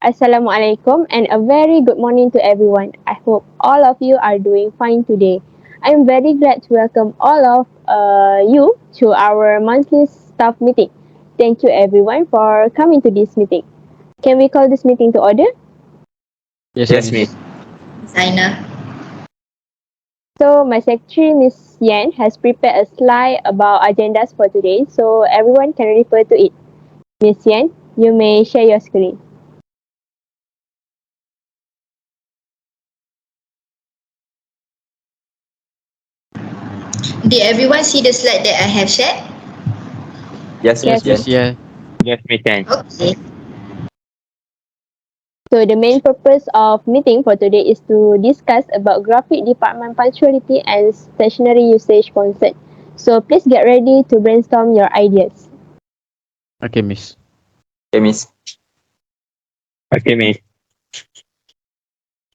Assalamualaikum and a very good morning to everyone. I hope all of you are doing fine today. I'm very glad to welcome all of you to our monthly staff meeting. Thank you everyone for coming to this meeting. Can we call this meeting to order? Yes, Miss. Zaina. So my secretary Miss Yan has prepared a slide about agendas for today so everyone can refer to it. Miss Yan, you may share your screen. Did everyone see the slide that I have shared? Yes, Yes. Miss. Yeah. Yes, Miss Yan. Okay. So the main purpose of meeting for today is to discuss about graphic department punctuality and stationery usage concern. So please get ready to brainstorm your ideas. Okay, Miss. Okay, Miss. Okay, Miss.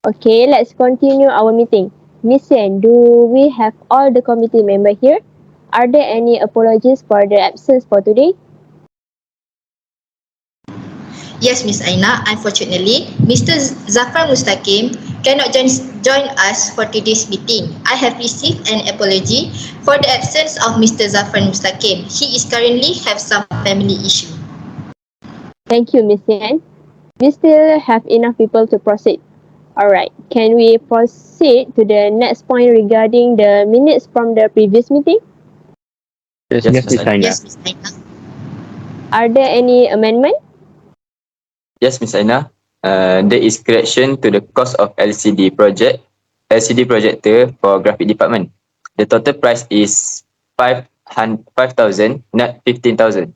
Okay, let's continue our meeting. Miss Yen, do we have all the committee members here? Are there any apologies for the absence for today? Yes, Miss Aina. Unfortunately, Mr. Zafran Mustaqim cannot join us for today's meeting. I have received an apology for the absence of Mr. Zafran Mustaqim. He is currently have some family issue. Thank you, Miss Yen. We still have enough people to proceed. Alright, can we proceed to the next point regarding the minutes from the previous meeting? Yes, Yes, Miss Aina. Yes, Miss Aina. Are there any amendment? Yes, Miss Aina. There is correction to the cost of LCD projector for graphic department. The total price is 5,000, not 15,000.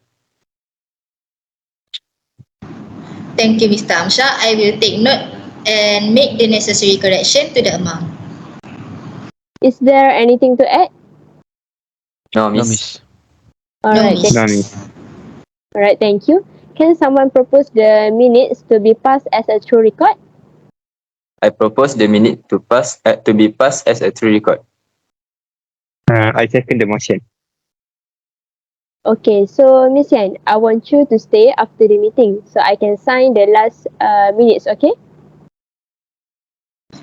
Thank you, Mr. Amsha. I will take note and make the necessary correction to the amount. Is there anything to add? No, no, Miss. Miss. Alright, Miss. No, Miss. Alright, thank you. Can someone propose the minutes to be passed as a true record? I propose the minute to be passed as a true record. I second the motion. Okay, so Miss Yan, I want you to stay after the meeting so I can sign the last minutes, okay?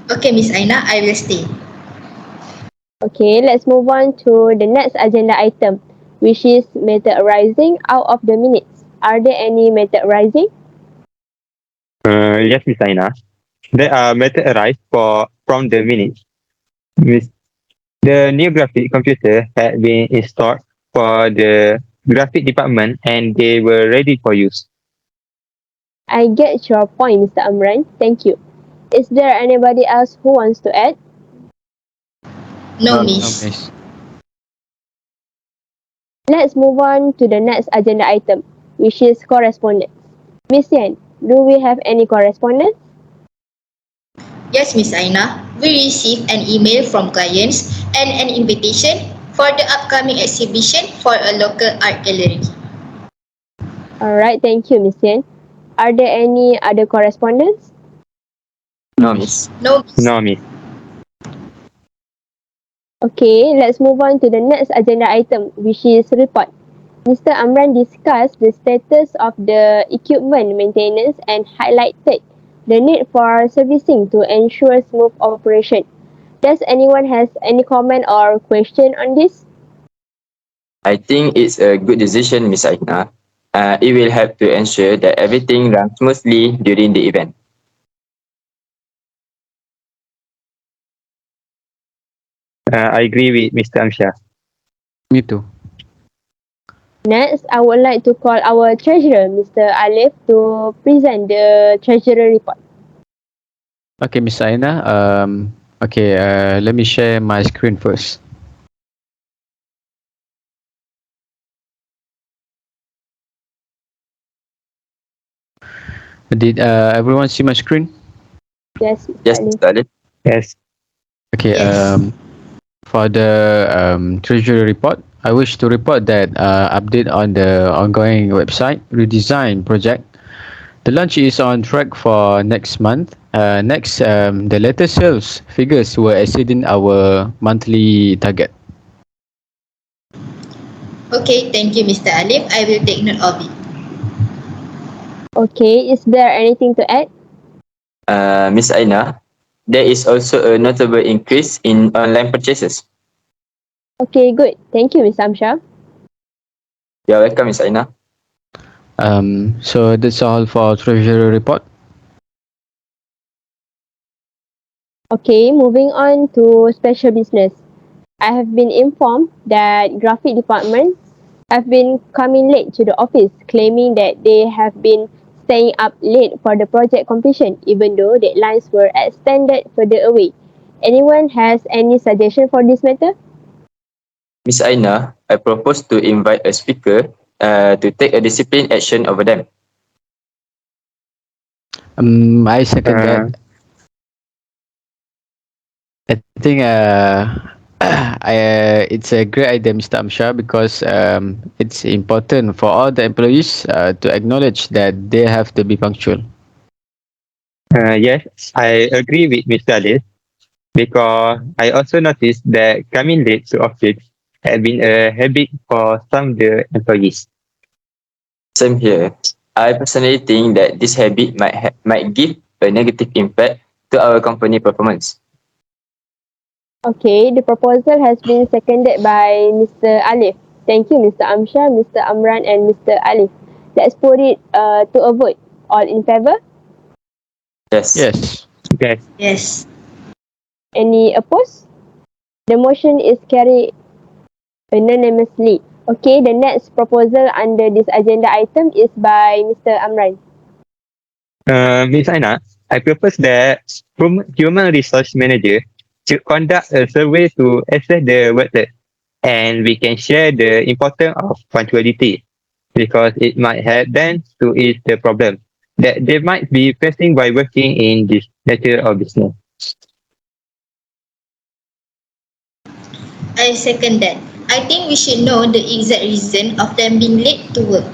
Okay, Miss Aina, I will stay. Okay, let's move on to the next agenda item, which is method arising out of the minutes. Are there any method arising? Yes, Miss Aina. There are method arise from the minutes. The new graphic computer had been installed for the graphic department and they were ready for use. I get your point, Mr. Amran. Thank you. Is there anybody else who wants to add? No, No, No, Miss. Miss. Let's move on to the next agenda item, which is correspondence. Miss Yan, do we have any correspondence? Yes, Miss Aina. We received an email from clients and an invitation for the upcoming exhibition for a local art gallery. Alright, thank you, Miss Yan. Are there any other correspondence? No, Miss. No, Miss. No, Miss. Okay, let's move on to the next agenda item, which is report. Mr. Amran discussed the status of the equipment maintenance and highlighted the need for servicing to ensure smooth operation. Does anyone has any comment or question on this? I think it's a good decision, Miss Aina. It will help to ensure that everything runs smoothly during the event. I agree with Mr. Amsha. Me too. Next, I would like to call our treasurer, Mr. Alif, to present the treasurer report. Okay, Miss Aina. Okay. Let me share my screen first. Did everyone see my screen? Yes, Mr. Yes, Alif. Mr. Alif. Yes. Okay. Yes. For the treasury report, I wish to report that update on the ongoing website redesign project. The launch is on track for next month. Next, the latest sales figures were exceeding our monthly target. Okay, thank you, Mr. Alif. I will take note of it. Okay, is there anything to add? Ms. Aina, there is also a notable increase in online purchases. Okay, good. Thank you, Ms. Amsha. You're welcome, Ms. Aina. So that's all for treasury report. Okay, moving on to special business. I have been informed that graphic departments have been coming late to the office, claiming that they have been staying up late for the project completion, even though deadlines were extended further away. Anyone has any suggestion for this matter? Ms. Aina, I propose to invite a speaker to take a discipline action over them. I second that. I think it's a great idea, Mr. Amsha, because it's important for all the employees to acknowledge that they have to be punctual. Yes, I agree with Mr. Alice because I also noticed that coming late to office has been a habit for some of the employees. Same here. I personally think that this habit might give a negative impact to our company performance. Okay, the proposal has been seconded by Mr. Alif. Thank you, Mr. Amsha, Mr. Amran, and Mr. Alif. Let's put it to a vote. All in favor? Yes. Yes. Yes. Yes. Any opposed? The motion is carried unanimously. Okay, the next proposal under this agenda item is by Mr. Amran. Ms. Aina, I propose that human resource manager should conduct a survey to assess the workload, and we can share the importance of punctuality because it might help them to ease the problem that they might be facing by working in this nature of business. I second that. I think we should know the exact reason of them being late to work.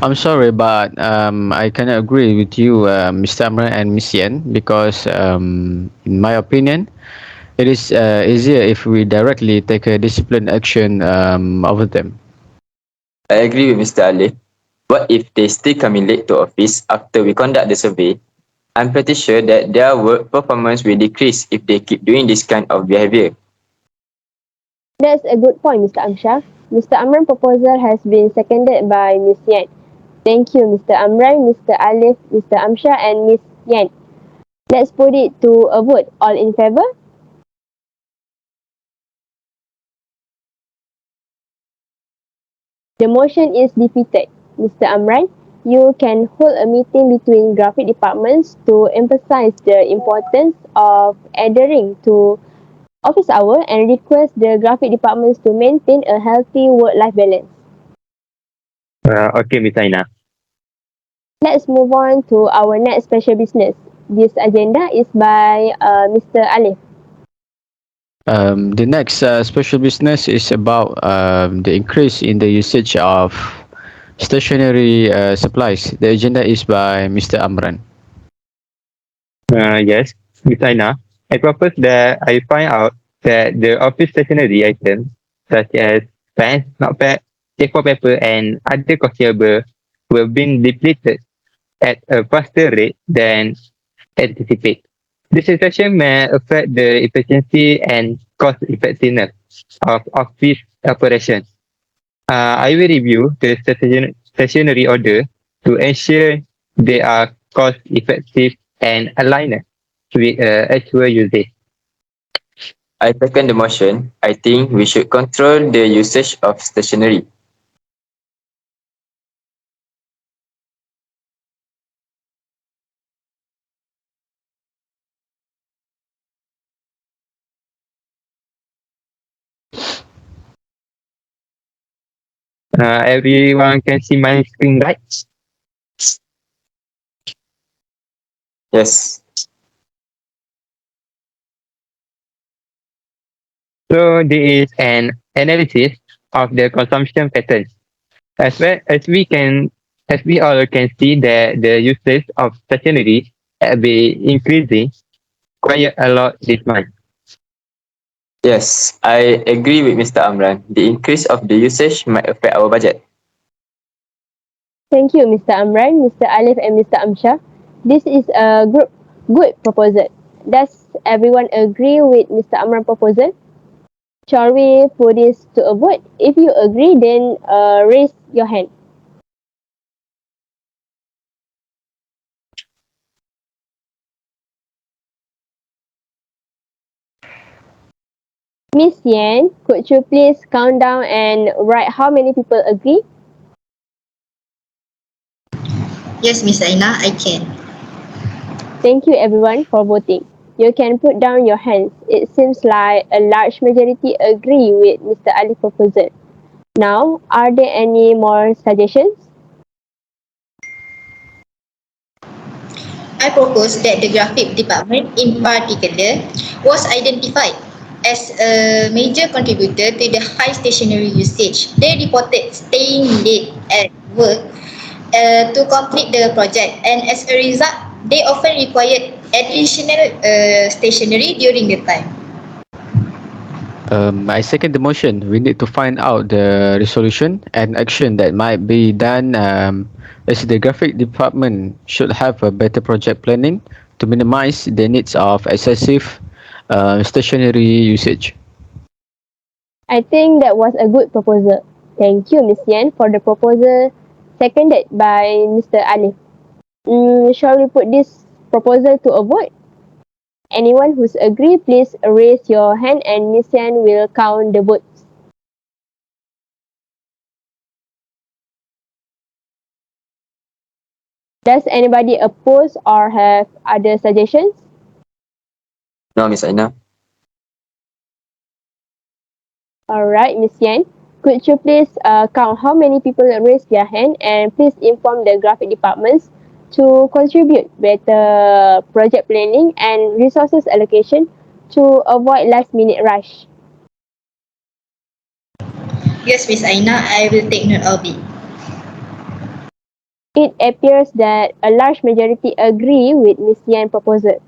I'm sorry, but I cannot agree with you, Mr. Amran and Miss Yen, because in my opinion, it is easier if we directly take a discipline action over them. I agree with Mr. Ali. What if they still coming late to office after we conduct the survey? I'm pretty sure that their work performance will decrease if they keep doing this kind of behavior. That's a good point, Mr. Amsha. Mr. Amran proposal has been seconded by Ms. Yan. Thank you, Mr. Amran, Mr. Alif, Mr. Amsha, and Ms. Yan. Let's put it to a vote. All in favor? The motion is defeated. Mr. Amran, you can hold a meeting between graphic departments to emphasize the importance of adhering to office hour and request the graphic departments to maintain a healthy work-life balance. Okay, Ms. Aina. Let's move on to our next special business. This agenda is by Mr. Alif. The next special business is about the increase in the usage of stationery supplies. The agenda is by Mr. Amran. Yes, Ms. Aina. I propose that I find out that the office stationery items such as pens, notepad, A4 paper, and other consumables were being depleted at a faster rate than anticipated. This situation may affect the efficiency and cost effectiveness of office operations. I will review the stationery order to ensure they are cost effective and aligned with actual usage. I second the motion. I think we should control the usage of stationery. Everyone can see my screen, right? Yes. So there is an analysis of the consumption patterns. As well as we all can see that the usage of stationery have been increasing quite a lot this month. Yes, I agree with Mr. Amran. The increase of the usage might affect our budget. Thank you, Mr. Amran, Mr. Alif, and Mr. Amsha. This is a good proposal. Does everyone agree with Mr. Amran's proposal? Shall we put this to a vote? If you agree, then raise your hand. Miss Yan, could you please count down and write how many people agree? Yes, Miss Aina, I can. Thank you everyone for voting. You can put down your hands. It seems like a large majority agree with Mr. Ali's proposal. Now, are there any more suggestions? I propose that the graphic department in particular was identified as a major contributor to the high stationery usage. They reported staying late at work to complete the project, and as a result, they often required additional stationery during the time. I second the motion. We need to find out the resolution and action that might be done, as the graphic department should have a better project planning to minimize the needs of excessive stationary usage. I think that was a good proposal. Thank you, Miss Yan, for the proposal seconded by Mr. Ali. Shall we put this proposal to a vote? Anyone who's agree, please raise your hand and Miss Yan will count the votes. Does anybody oppose or have other suggestions? No, Miss Aina. Alright, Miss Yan. Could you please count how many people raised their hand and please inform the graphic departments to contribute better project planning and resources allocation to avoid last minute rush. Yes, Miss Aina, I will take note of it. It appears that a large majority agree with Ms. Yan's proposal.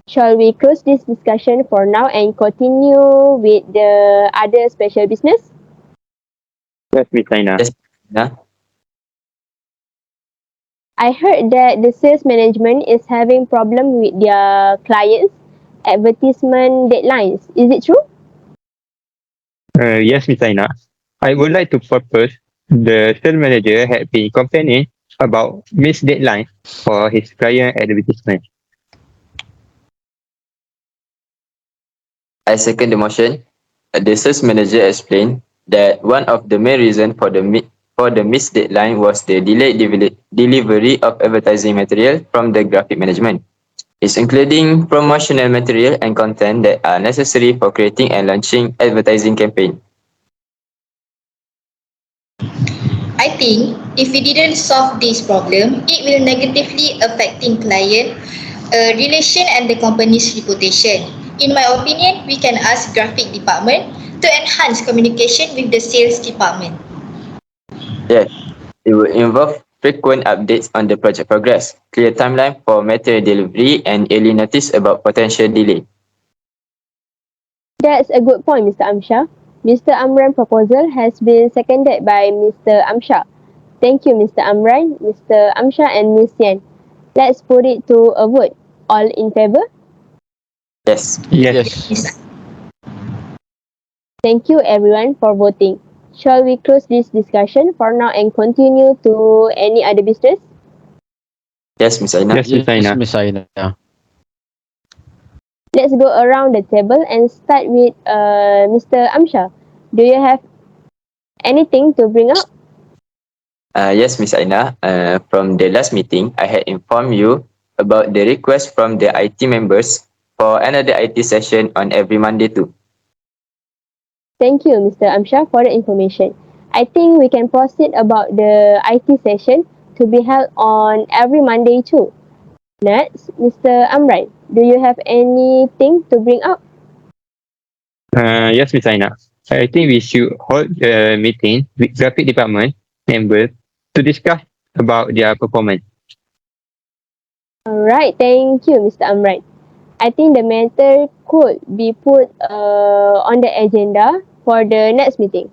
Shall we close this discussion for now and continue with the other special business? Yes, Miss Aina. Yes, Aina. I heard that the sales management is having problem with their clients' advertisement deadlines. Is it true? Yes, Miss Aina. I would like to propose the sales manager had been complaining about missed deadline for his client advertisement. I second the motion. The sales manager explained that one of the main reasons for the missed deadline was the delayed delivery of advertising material from the graphic management. It's including promotional material and content that are necessary for creating and launching advertising campaign. I think if we didn't solve this problem, it will negatively affecting client relation and the company's reputation. In my opinion, we can ask graphic department to enhance communication with the sales department. Yes, it will involve frequent updates on the project progress, clear timeline for material delivery, and early notice about potential delay. That's a good point, Mr. Amshar. Mr. Amran's proposal has been seconded by Mr. Amshar. Thank you, Mr. Amran, Mr. Amshar, and Ms. Yan. Let's put it to a vote. All in favor? Yes. Yes. Yes. Thank you everyone for voting. Shall we close this discussion for now and continue to any other business? Yes, Miss Aina. Yes, Miss Aina. Miss Aina. Let's go around the table and start with Mr. Amshar. Do you have anything to bring up? Yes, Miss Aina. From the last meeting, I had informed you about the request from the IT members for another IT session on every Monday too. Thank you, Mr. Amshar, for the information. I think we can proceed about the IT session to be held on every Monday too. Next, Mr. Amran, do you have anything to bring up? Yes, Miss Aina. I think we should hold a meeting with graphic department members to discuss about their performance. Alright, thank you, Mr. Amran. I think the matter could be put on the agenda for the next meeting.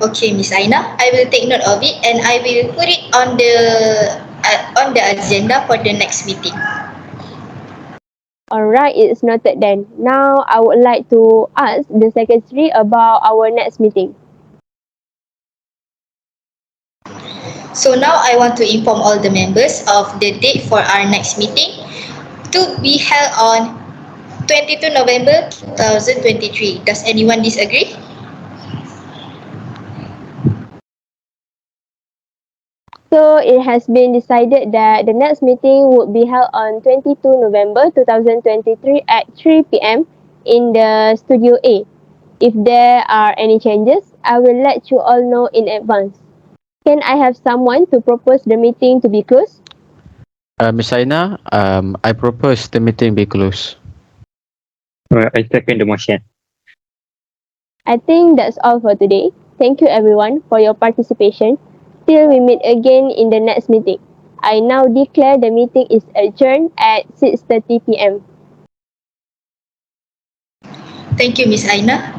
Okay, Miss Aina, I will take note of it and I will put it on the agenda for the next meeting. Alright, it's noted then. Now, I would like to ask the secretary about our next meeting. So now I want to inform all the members of the date for our next meeting to be held on 22 November 2023. Does anyone disagree? So, it has been decided that the next meeting would be held on 22 November 2023 at 3 p.m. in the Studio A. If there are any changes, I will let you all know in advance. Can I have someone to propose the meeting to be closed? Miss Aina, I propose the meeting be closed. I second the motion. I think that's all for today. Thank you everyone for your participation. Till we meet again in the next meeting. I now declare the meeting is adjourned at 6:30 p.m. Thank you, Miss Aina.